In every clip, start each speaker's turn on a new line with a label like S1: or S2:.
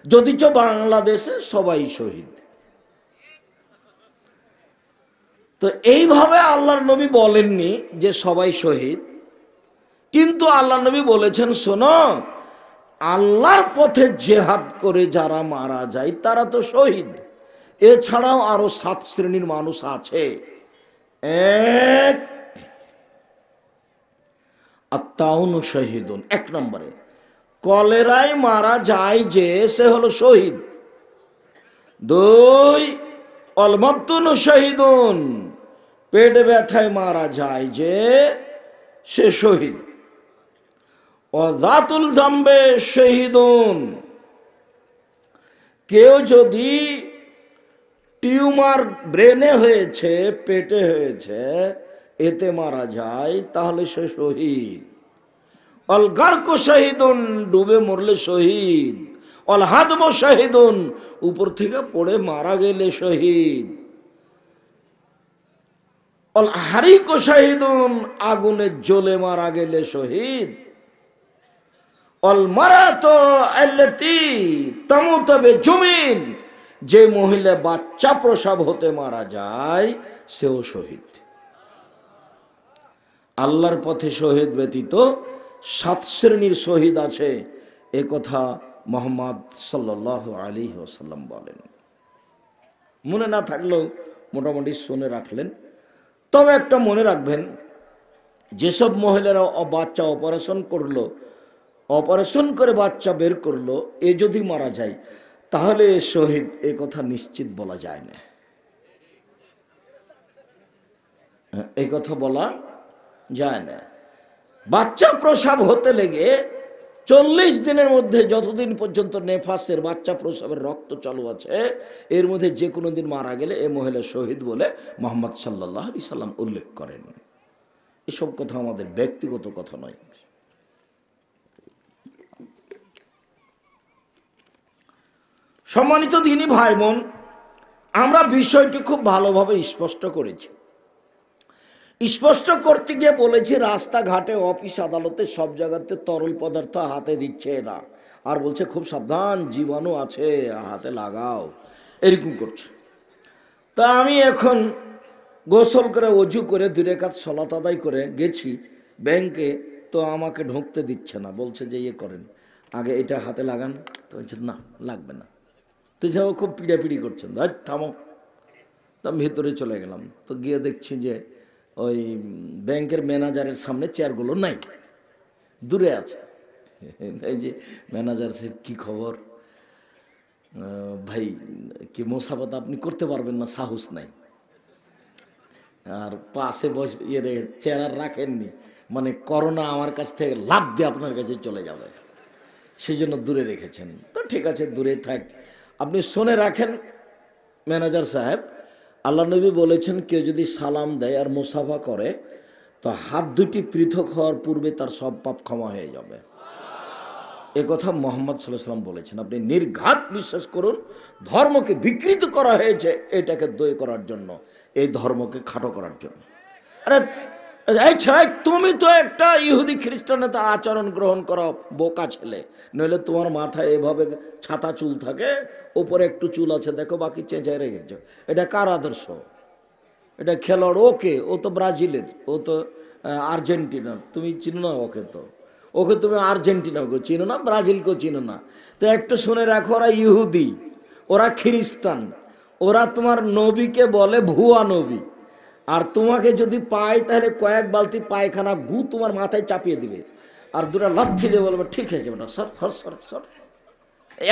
S1: যদিচ বাংলাদেশে সবাই শহীদ। তো এইভাবে আল্লাহর নবী বলেননি যে সবাই শহীদ, কিন্তু আল্লাহর নবী বলেছেন শোনো, আল্লাহর পথে জেহাদ করে যারা মারা যায় তারা তো শহীদ। এছাড়াও আরো 7 শ্রেণীর মানুষ আছে। এক, আত্মাউন শহীদুন, 1 নম্বরে কলেরায় মারা যায় যে সে হলো শহীদ। 2, অলমাবতুন শহীদুন, পেট ব্যথায় মারা যায় যে সে শহীদ। অজাতুল জাম্বে শহীদুন, কেউ যদি টিউমার ব্রেনে হয়েছে, পেটে হয়েছে, এতে মারা যায় তাহলে সে শহীদ। অল গারক শহীদুন, ডুবে মরলে শহীদ। অল হাদম শহীদুন, উপর থেকে পড়ে মারা গেলে শহীদ। অল হারিক শহীদুন, আগুনে জ্বলে মারা গেলে শহীদ। অল মারাত আল্লাতী তামুত বিজুমিন, যে মহিলা বাচ্চা প্রসব হতে মারা যায় সেও শহীদ। আল্লাহর পথে শহীদ ব্যতীত 7 শ্রেণীর শহীদ আছে, এ কথা মুহাম্মদ সাল্লাল্লাহু আলাইহি ওয়াসাল্লাম বলেন। মনে না থাকলেও মোটামুটি শুনে রাখলেন। তবে একটা মনে রাখবেন, যেসব মহিলারা বাচ্চা অপারেশন করলো, অপারেশন করে বাচ্চা বের করলো, এ যদি মারা যায় তাহলে শহীদ, এ কথা নিশ্চিত বলা যায় না। এই কথা বলা যায় না। বাচ্চা প্রসব হতে লেগে 40 দিনের মধ্যে, যতদিন পর্যন্ত নেফাসের বাচ্চা প্রসবের রক্ত চালু আছে, এর মধ্যে যে কোনো দিন মারা গেলে এ মহিলা শহীদ বলে মুহাম্মদ সাল্লাল্লাহু আলাইহি সাল্লাম উল্লেখ করেন। এসব কথা আমাদের ব্যক্তিগত কথা নয়। সম্মানিত দিনী ভাই বোন, আমরা বিষয়টি খুব ভালোভাবে স্পষ্ট করেছি। স্পষ্ট করতে গিয়ে বলেছি, রাস্তাঘাটে, অফিস আদালতে, সব জায়গাতে তরল পদার্থ হাতে দিচ্ছে এরা, আর বলছে খুব সাবধান, জীবাণু আছে, হাতে লাগাও, এরকম করছে। তা আমি এখন গোসল করে, অজু করে, 2 রাকাত সালাত আদায় করে গেছি ব্যাংকে, তো আমাকে ঢুকতে দিচ্ছে না, বলছে যে ইয়ে করেন, আগে এটা হাতে লাগান। তো বলছে না, লাগবে না। তো যাও, খুব পিড়াপিড়ি করছেন, থামো। তো আমি ভেতরে চলে গেলাম। তো গিয়ে দেখছি যে ওই ব্যাংকের ম্যানেজারের সামনে চেয়ারগুলো নাই, দূরে আছে। এই যে ম্যানেজার সাহেব, কি খবর ভাই, কি মোসাফাত আপনি করতে পারবেন না, সাহস নাই। আর পাশে বসে চেয়ার আর রাখেননি, মানে করোনা আমার কাছ থেকে লাভ দিয়ে আপনার কাছে চলে যাবে, সেই জন্য দূরে রেখেছেন। তো ঠিক আছে, দূরে থাক। আপনি শুনে রাখেন ম্যানেজার সাহেব, আল্লাহ নবী বলেছেন, কেউ যদি সালাম দেয় আর মুসাফা করে, তো হাত দুটি পৃথক হওয়ার পূর্বে তার সব পাপ ক্ষমা হয়ে যাবে। এ কথা মুহাম্মদ সাল্লাল্লাহু আলাইহি ওয়াসাল্লাম বলেছেন। আপনি নির্ঘাত বিশ্বাস করুন, ধর্মকে বিকৃত করা হয়েছে এটাকে দই করার জন্য, এই ধর্মকে খাটো করার জন্য। আরে এই ছেলে, তুমি তো একটা ইহুদি খ্রিস্টানের আচরণ গ্রহণ করো, বোকা ছেলে। নইলে তোমার মাথায় এভাবে ছাতা চুল থাকে, ওপরে একটু চুল আছে দেখো, বাকি চেঁচায় রেখেছো। এটা কার আদর্শ? এটা খেলোয়াড়, ওকে, ও তো ব্রাজিলের, ও তো আর্জেন্টিনার, তুমি চিনো না ওকে? তো ওকে তুমি আর্জেন্টিনাকে চিনো না, ব্রাজিলকেও চিনো না। তো একটু শুনে রাখো, ওরা ইহুদি, ওরা খ্রিস্টান, ওরা তোমার নবীকে বলে ভুয়া নবী। আর তোমাকে যদি পায় তাহলে কয়েক বালতি পায়খানা গু তোমার মাথায় চাপিয়ে দিবে, আর 2টা লাথি দিয়ে বলবে ঠিক আছে বেটা, সর সর সর সর।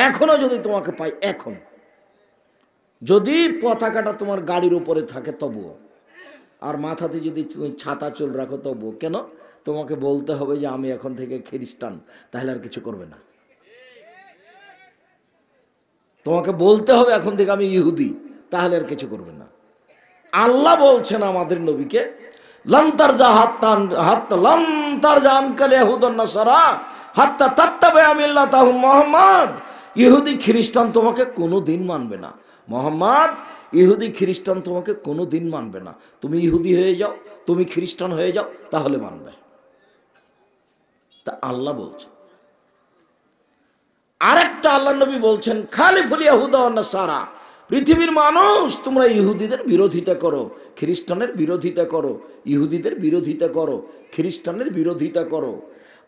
S1: এখনো যদি তোমাকে পাই, এখন যদি পতাকাটা তোমার গাড়ির উপরে থাকে তবুও, আর মাথাতে যদি তুমি ছাতা চুল রাখো তবুও, কেন? তোমাকে বলতে হবে যে আমি এখন থেকে খ্রিস্টান, তাহলে আর কিছু করবে না। তোমাকে বলতে হবে এখন থেকে আমি ইহুদি, তাহলে আর কিছু করবে না। আল্লাহ বলছেন আমাদের নবীকে, লান্তার যা লান্তার যা আনকাল ইহুদান নাসারা হাত্তা তাত্তাবিআ মিল্লাতাহুম। মুহাম্মদ, ইহুদি খ্রিস্টান তোমাকে কোনোদিন মানবে না। মুহাম্মদ, ইহুদি খ্রিস্টান তোমাকে কোনোদিন মানবে না। তুমি ইহুদি হয়ে যাও, তুমি খ্রিস্টান হয়ে যাও, তাহলে মানবে। তা আল্লাহ বলছে। আরেকটা আল্লাহ নবী বলছেন খালিফুল ইয়াহুদা ওয়ান নাসারা, পৃথিবীর মানুষ তোমরা ইহুদিদের বিরোধিতা করো, খ্রিস্টানের বিরোধিতা করো, ইহুদিদের বিরোধিতা করো, খ্রিস্টানের বিরোধিতা করো।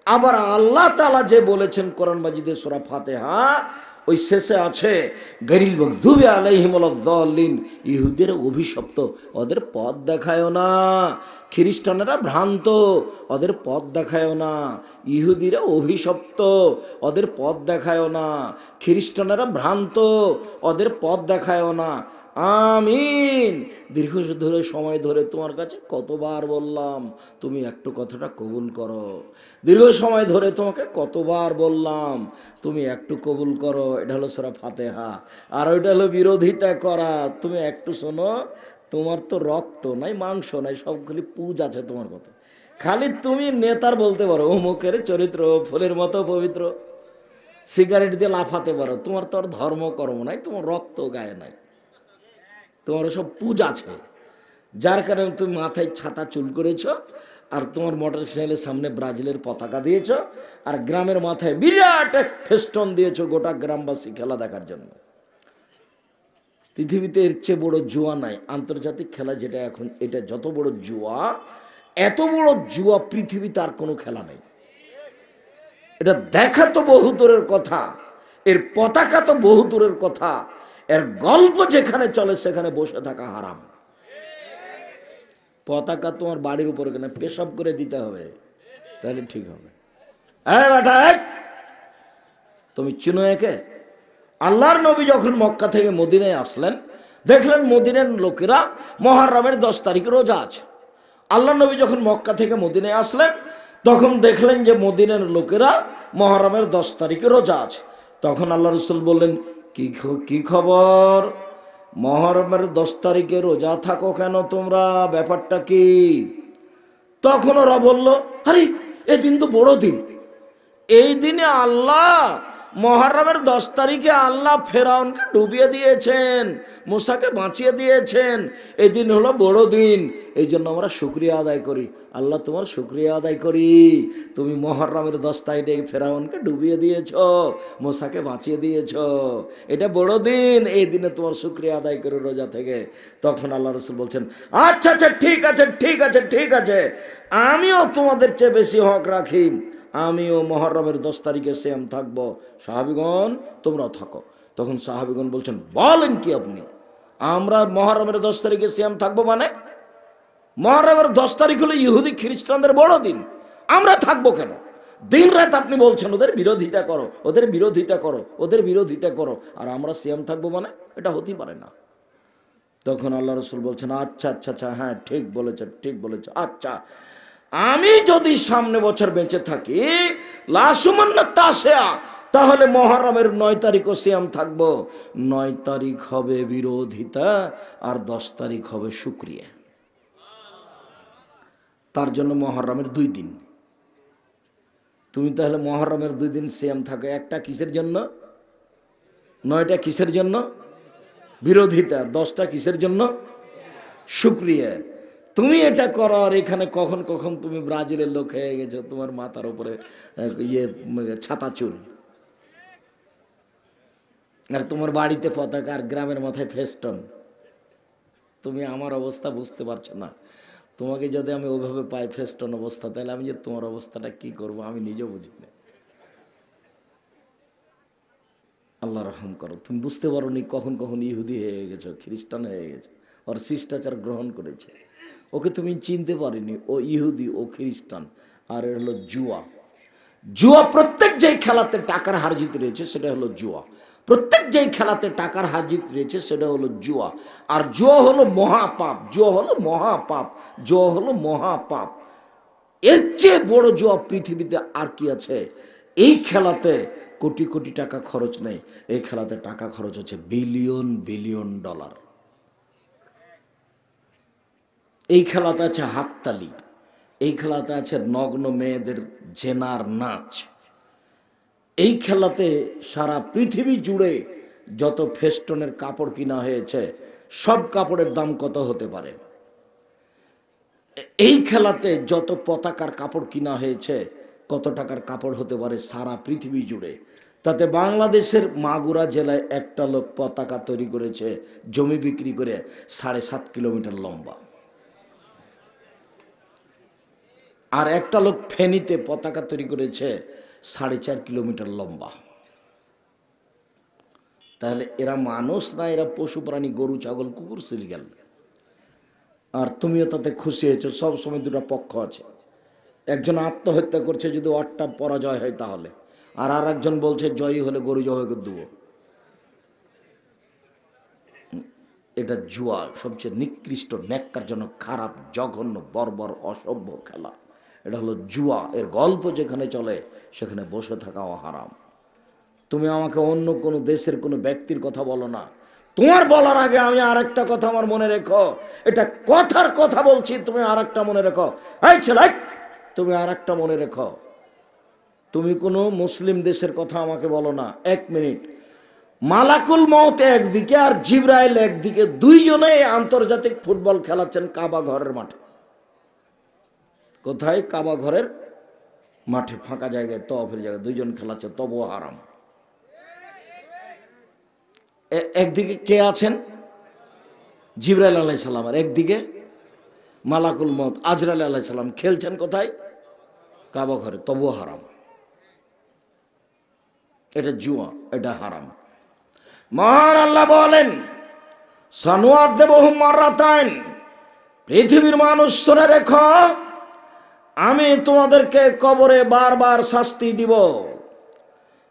S1: আবার আল্লাহ তাআলা যে বলেছেন কোরআন মাজিদে সূরা ফাতিহা, ওই শেষে আছে গায়রিল মাগযুবি আলাইহিম ওয়ালাদ-দাল্লিন, ইহুদিরা অভিশপ্ত, ওদের পথ দেখায়ও না। খ্রিস্টানেরা ভ্রান্ত, ওদের পথ দেখায়ও না। ইহুদিরা অভিশপ্ত, ওদের পথ দেখায়ও না। খ্রিস্টানেরা ভ্রান্ত, ওদের পথ দেখায়ও না। আমিন। দীর্ঘ ধরে সময় ধরে তোমার কাছে কতবার বললাম তুমি একটু কথাটা কবুল করো। দীর্ঘ সময় ধরে তোমাকে কতবার বললাম তুমি একটু কবুল করো। এটা হলো সূরা ফাতিহা। আর ওইটা হলো বিরোধিতা করা। তুমি একটু শোনো, তোমার তো রক্ত নাই, মাংস নাই, সব খালি পুজ আছে তোমার কথা। খালি তুমি নেতার বলতে পারো অমুকের চরিত্র ফুলের মতো পবিত্র, সিগারেট দিয়ে লাফাতে পারো, তোমার তো আর ধর্মকর্ম নাই, তোমার রক্ত গায়ে নাই, তোমার সব পুজ আছে। যার কারণে তুমি মাথায় ছাতা চুল করেছ, আর তোমার মোটর সাইকেলের সামনে ব্রাজিলের পতাকা দিয়েছ, আর গ্রামের মাথায় বিরাট এক ফেস্টন দিয়েছ গোটা গ্রামবাসী খেলা দেখার জন্য। পৃথিবীতে এর চেয়ে বড় জুয়া নাই। আন্তর্জাতিক খেলা যেটা এখন, এটা যত বড় জুয়া, এত বড় জুয়া পৃথিবীতে আর কোনো খেলা নেই। এটা দেখা তো বহু দূরের কথা, এর পতাকা তো বহু দূরের কথা, এর গল্প যেখানে চলে সেখানে বসে থাকা হারাম। পতাকা তোমার বাড়ির উপরে কেন, পেশাব করে দিতে হবে, তাহলে ঠিক হবে। তুমি চিনো একে? আল্লাহর নবী যখন মক্কা থেকে মদিনায় আসলেন, দেখলেন মদিনার লোকেরা মুহররমের 10 তারিখে রোজা আছে। আল্লাহর নবী যখন মক্কা থেকে মদিনায় আসলেন, তখন দেখলেন যে মদিনার লোকেরা মুহররমের 10 তারিখে রোজা আছে। তখন আল্লাহ রাসূল বললেন, কি খবর, মুহররমের 10 তারিখে রোজা থাকো কেন তোমরা, ব্যাপারটা কি? তখন ওরা বলল, আরে এদিন তো বড় দিন, এই দিনে আল্লাহ মুহররমের 10 তারিখে আল্লাহ ফেরাউনকে ডুবিয়ে দিয়েছেন, মুসাকে বাঁচিয়ে দিয়েছেন, এই দিন হলো বড় দিন, এই জন্য আমরা শুকরিয়া আদায় করি। আল্লাহ তোমার শুকরিয়া আদায় করি, তুমি মুহররমের 10 তারিখে ফেরাউনকে ডুবিয়ে দিয়েছ, মুসাকে বাঁচিয়ে দিয়েছ, এটা বড় দিন, এই দিনে তোমার শুকরিয়া আদায় করে রোজা থেকে। তখন আল্লাহ রাসূল বলছেন, আচ্ছা আচ্ছা ঠিক আছে ঠিক আছে ঠিক আছে, আমিও তোমাদের চেয়ে বেশি হক রাখি, আমিও মুহররমের 10 তারিখে সিয়াম থাকবো, সাহাবীগণ তোমরাও থাকো। তখন সাহাবীগণ বলছেন, বলেন কি আপনি, আমরা মুহররমের 10 তারিখে সিয়াম থাকবো মানে? মুহররমের 10 তারিখ হলো ইহুদি খ্রিস্টানদের বড় দিন, আমরা থাকবো কেন? দিন রাত আপনি বলছেন ওদের বিরোধিতা করো, ওদের বিরোধিতা করো, ওদের বিরোধিতা করো, আর আমরা সিয়াম থাকবো মানে? এটা হতেই পারে না। তখন আল্লাহ রাসূল বলছেন, আচ্ছা আচ্ছা আচ্ছা, হ্যাঁ ঠিক বলেছে ঠিক বলেছে, আচ্ছা আমি যদি সামনে বছর বেঁচে থাকি লাসুমান্না তাসিয়া, তাহলে মুহররমের 9 তারিখও সিয়াম থাকবো। 9 তারিখ হবে বিরোধিতা, আর 10 তারিখ হবে শুকরিয়া। তার জন্য মুহররমের 2 দিন। তুমি তাহলে মুহররমের 2 দিন সিয়াম থাকো, একটা কিসের জন্য? 9টা কিসের জন্য? বিরোধিতা। 10টা কিসের জন্য? শুকরিয়া। তুমি এটা করো, আর এখানে কখন কখন তুমি ব্রাজিলের লোক হয়ে গেছো, তোমার মাথার উপরে ছাতা চুল, আর তোমার বাড়িতে পতাকা, আর গ্রামের মাথায় ফেস্টন। তুমি আমার অবস্থা বুঝতে পারছো না। তোমাকে যদি আমি ওইভাবে পাই ফেস্টন অবস্থা, তাহলে আমি যে তোমার অবস্থাটা কি করব আমি নিজেও বুঝি না। আল্লাহ রহম করো, তুমি বুঝতে পারো নি কখন কখন ইহুদি হয়ে গেছো, খ্রিস্টান হয়ে গেছো, ওর শিষ্টাচার গ্রহণ করেছে। ওকে তুমি চিনতে পারিনি, ও ইহুদি, ও খ্রিস্টান, আর এর হলো জুয়া। জুয়া, প্রত্যেক যেই খেলাতে টাকার হার জিত রয়েছে সেটা হলো জুয়া। প্রত্যেক যেই খেলাতে টাকার হার জিত রয়েছে সেটা হলো জুয়া। আর জুয়া হলো মহাপাপ, জুয়া হলো মহাপাপ, জুয়া হলো মহাপাপ। এর চেয়ে বড় জুয়া পৃথিবীতে আর কি আছে? এই খেলাতে কোটি কোটি টাকা খরচ নেই, এই খেলাতে টাকা খরচ হচ্ছে বিলিয়ন বিলিয়ন ডলার। এই খেলাতে আছে হাততালি, এই খেলাতে আছে নগ্ন মেয়েদের জেনার নাচ। এই খেলাতে সারা পৃথিবী জুড়ে যত ফেস্টনের কাপড় কিনা হয়েছে, সব কাপড়ের দাম কত হতে পারে? এই খেলাতে যত পতাকার কাপড় কিনা হয়েছে, কত টাকার কাপড় হতে পারে সারা পৃথিবী জুড়ে? তাতে বাংলাদেশের মাগুরা জেলায় একটা লোক পতাকা তৈরি করেছে জমি বিক্রি করে 7.5 কিলোমিটার লম্বা, আর একটা লোক ফেনীতে পতাকা তৈরি করেছে 4.5 কিলোমিটার লম্বা। তাহলে এরা মানুষ না, এরা পশু প্রাণী, গরু ছাগল কুকুর সিলগাল। আর তুমিও তাতে খুশি হয়েছো। সব সময় দুটো পক্ষ আছে, একজন আত্মহত্যা করছে যদি ওরটা পরাজয় হয় তাহলে, আর একজন বলছে জয়ী হলে গরু জবাই করে দেবো। এটা জুয়া, সবচেয়ে নিকৃষ্ট, ন্যাক্কারজনক, খারাপ, জঘন্য, বর্বর, অসভ্য খেলা। এটা হলো জুয়া। এর গল্প যেখানে চলে সেখানে বসে থাকাও হারাম। তুমি আমাকে অন্য কোনো দেশের কোনো ব্যক্তির কথা বলো না। তোমার বলার আগে আমি আরেকটা কথা আমার মনে রেখো, এটা কথার কথা বলছি, তুমি আরেকটা মনে রেখো। এই ছেলে, তুমি আরেকটা মনে রেখো, তুমি কোনো মুসলিম দেশের কথা আমাকে বলো না। 1 মিনিট, মালাকুল মউত একদিকে আর জিবরাইল একদিকে, দুইজনে আন্তর্জাতিক ফুটবল খেলাচ্ছেন কাবা ঘরের মাঠে। কোথায়? কাবা ঘরের মাঠে, ফাঁকা জায়গায়, তওয়াফের জায়গায় দুইজন খেলাচ্ছে, তবুও হারাম। একদিকে কে আছেন? জিবরাইল আলাইহিস সালাম, আর একদিকে মালাকুল মউত আজরাইল আলাইহিস সালাম। খেলছেন কোথায়? কাবা ঘরে, তবুও হারাম। এটা জুয়া, এটা হারাম। মহান আল্লাহ বলেন, সানুআযিবুহুম মাররাতাইন, পৃথিবীর মানুষ শুনে রেখো, আমি তোমাদেরকে কবরে বারবার শাস্তি দিব।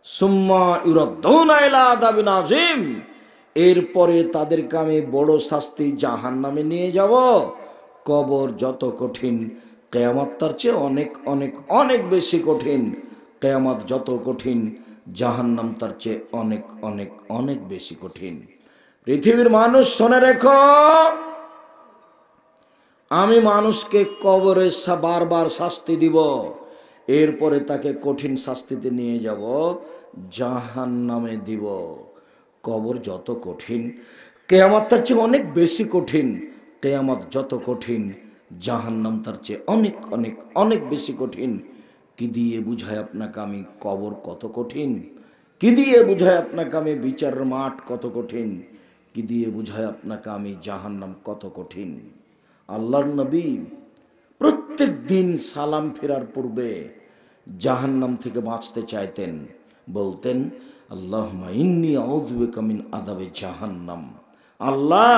S1: সুম্মা ইউরাদ্দুনা ইলা আযাবিন আযীম, এরপরে তাদেরকে আমি বড় শাস্তি জাহান্নামে নিয়ে যাব। কবর যত কঠিন, কিয়ামত তার চেয়ে অনেক অনেক অনেক বেশি কঠিন। কিয়ামত যত কঠিন, জাহান্নাম তার চেয়ে অনেক অনেক অনেক বেশি কঠিন। পৃথিবীর মানুষ শুনে রেখো, আমি মানুষকে কবরে বারবার শাস্তি দিব, এরপরে তাকে কঠিন শাস্তিতে নিয়ে যাব, জাহান্নামে দিব। কবর যত কঠিন, কিয়ামত তার চেয়ে অনেক বেশি কঠিন। কিয়ামত যত কঠিন, জাহান্নাম তার চেয়ে অনেক অনেক অনেক বেশি কঠিন। কি দিয়ে বুঝায় আপনাকে আমি কবর কত কঠিন? কি দিয়ে বুঝায় আপনাকে আমি বিচারের মাঠ কত কঠিন? কি দিয়ে বুঝায় আপনাকে আমি জাহান্নাম কত কঠিন? আল্লাহর নবী প্রত্যেক দিন সালাম ফেরার পূর্বে জাহান্নাম থেকে বাঁচতে চাইতেন। বলতেন, আল্লাহুম্মা ইন্নী আউযু বিকা মিন আযাবি জাহান্নাম। আল্লাহ,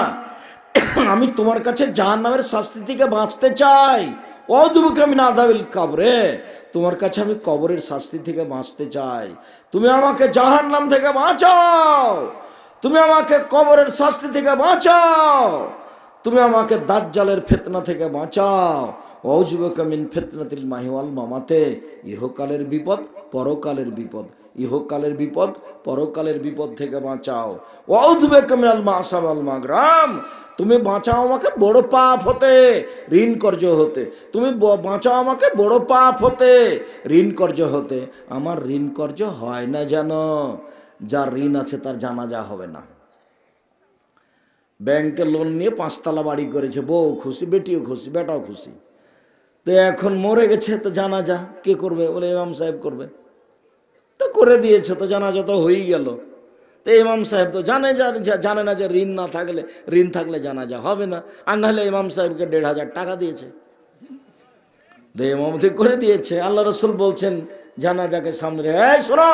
S1: আমি তোমার কাছে জাহান্নামের শাস্তি থেকে বাঁচতে চাই। আউযু বিকা মিন আযাবিল কবরে, তোমার কাছে আমি কবরের শাস্তি থেকে বাঁচতে চাই। তুমি আমাকে জাহান্নাম থেকে বাঁচাও, তুমি আমাকে কবরের শাস্তি থেকে বাঁচাও, তুমি আমাকে দাজ্জালের ফিতনা থেকে বাঁচাও। আউযু বিকা মিন ফিতনাতিল মাহি ওয়াল মামাতে, ইহকালের বিপদ, পরকালের বিপদ, ইহকালের বিপদ, পরকালের বিপদ থেকে বাঁচাও। আউযু বিকা মিনাল মাসাম ওয়াল মাগরাম, তুমি বাঁচাও আমাকে বড় পাপ হতে, ঋণ কর্য হতে। তুমি বাঁচাও আমাকে বড় পাপ হতে, ঋণ কর্য হতে। আমার ঋণ কর্য হয় না জানো? যার ঋণ আছে তার জানাজা হবে না। ব্যাংকে লোন নিয়ে 5 তলা বাড়ি করেছে, বউ খুশি, বেটিও খুশি, বেটাও খুশি। তো এখন মরে গেছে, তো জানাজা কে করবে? বলে ইমাম সাহেব করবে। তো করে দিয়েছে, তো জানাজা তো হয়েই গেল। তো ইমাম সাহেব তো জানে না যে ঋণ না থাকলে, ঋণ থাকলে জানাজা হবে না। আর নাহলে ইমাম সাহেবকে 1,500 টাকা দিয়েছে, ইমামতি করে দিয়েছে। আল্লাহ রসুল বলছেন জানাজাকে সামনে রেখে, এই শোনো,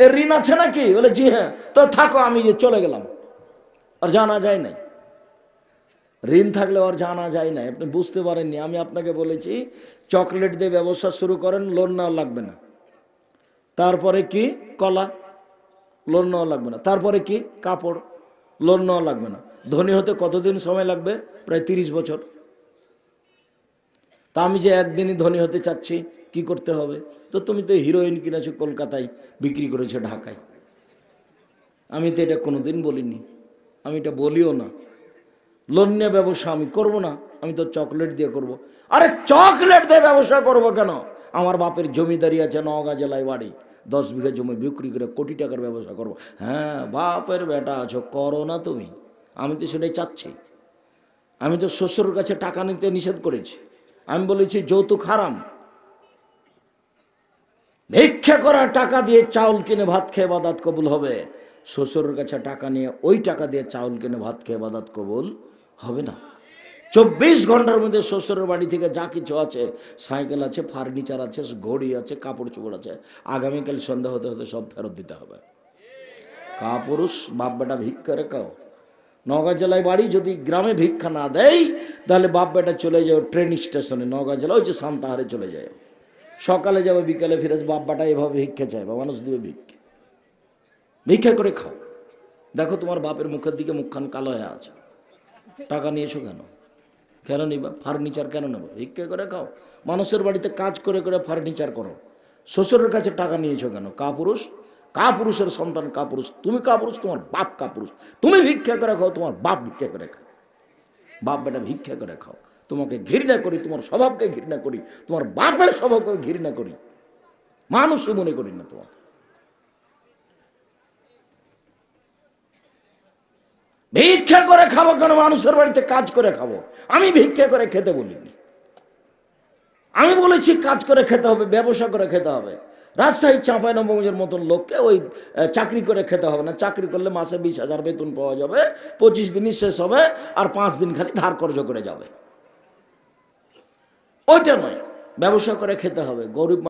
S1: এর ঋণ আছে নাকি? বলে জি হ্যাঁ। তো থাকো, আমি চলে গেলাম। আর জানা যায় নাই, ঋণ থাকলে আর জানা যায় না। আপনি বুঝতে পারেননি। আমি আপনাকে বলেছি চকলেট দিয়ে ব্যবসা শুরু করেন, লোন নেওয়া লাগবে না। তারপরে কি? কলা, লোন নেওয়া লাগবে না। তারপরে কি? কাপড়, লোন নেওয়া লাগবে না। ধনী হতে কতদিন সময় লাগবে? প্রায় 30 বছর। তা আমি যে একদিনই ধনী হতে চাচ্ছি, কি করতে হবে? তো তুমি তো হিরোইন কিনেছো কলকাতায়, বিক্রি করেছো ঢাকায়। আমি তো এটা কোনোদিন বলিনি, আমি এটা বলিও না। লোন নিয়ে ব্যবসা আমি করব না, আমি তো চকলেট দিয়ে করব। আরে চকলেট দিয়ে ব্যবসা করব কেন? আমার বাপের জমিদারি আছে, নওগাঁ জেলায় বাড়ি, 10 বিঘা জমি বিক্রি করে কোটি টাকার ব্যবসা করব। হ্যাঁ, বাপের বেটা আছো, করো না তুমি। আমি তো সেটাই চাচ্ছি। আমি তো শ্বশুরের কাছে টাকা নিতে নিষেধ করেছি। আমি বলেছি যৌতুক হারাম। ভিক্ষা করা টাকা দিয়ে চাউল কিনে ভাত খেয়ে ইবাদত কবুল হবে, শ্বশুরের কাছে টাকা নিয়ে ওই টাকা দিয়ে চাউল কিনে ভাত খেয়ে ইবাদত কবুল হবে না। 24 ঘন্টার মধ্যে শ্বশুরের বাড়ি থেকে যা কিছু আছে, সাইকেল আছে, ফার্নিচার আছে, ঘড়ি আছে, কাপড় চোপড় আছে, আগামীকাল সন্ধ্যা হতে হতে সব ফেরত দিতে হবে। কাপুরুষ বাপ বেটা ভিক্ষা করে খাও। নওগাঁ জেলায় বাড়ি, যদি গ্রামে ভিক্ষা না দেয় তাহলে বাপ বেটা চলে যাও ট্রেন স্টেশনে, নওগাঁ জেলা ওই যে সান্তাহারে চলে যায়, সকালে যাবে বিকালে ফিরে বাপ বেটা এভাবে ভিক্ষা চায়, বা মানুষ দিবে ভিক্ষা, ভিক্ষা করে খাও। দেখো তোমার বাপের মুখের দিকে মুখখান কালো হয়ে আছে, টাকা নিয়েছো কেন? কেন নিবা? ফার্নিচার কেন নেবো? ভিক্ষা করে খাও। মানুষের বাড়িতে কাজ করে করে ফার্নিচার করো, শ্বশুরের কাছে টাকা নিয়েছো কেন? কাপুরুষ, কাপুরুষের সন্তান কাপুরুষ। তুমি কাপুরুষ, তোমার বাপ কাপুরুষ। তুমি ভিক্ষা করে খাও, তোমার বাপ ভিক্ষা করে খাও। বাপ বেটা ভিক্ষা করে খাও। তোমাকে ঘৃণা করি, তোমার স্বভাবকে ঘৃণা করি, তোমার বাপের স্বভাবকে ঘৃণা করি, মানুষই মনে করি না তোমার। ভিক্ষা করে খাবো কেন? মানুষের বাড়িতে কাজ করে খাবো। আমি ভিক্ষা করে খেতে বলিনি, আমি বলেছি কাজ করে খেতে হবে, ব্যবসা করে খেতে হবে। রাজশাহী চাঁপাইনবাবগঞ্জের মতন লোককে ওই চাকরি করে খেতে হবে না। চাকরি করলে মাসে 20,000 বেতন পাওয়া যাবে, 25 দিনই শেষ হবে, আর 5 দিন খালি ধার কর্জ করে যাবে। ওইটা নয়, ব্যবসা করে খেতে হবে। গরিব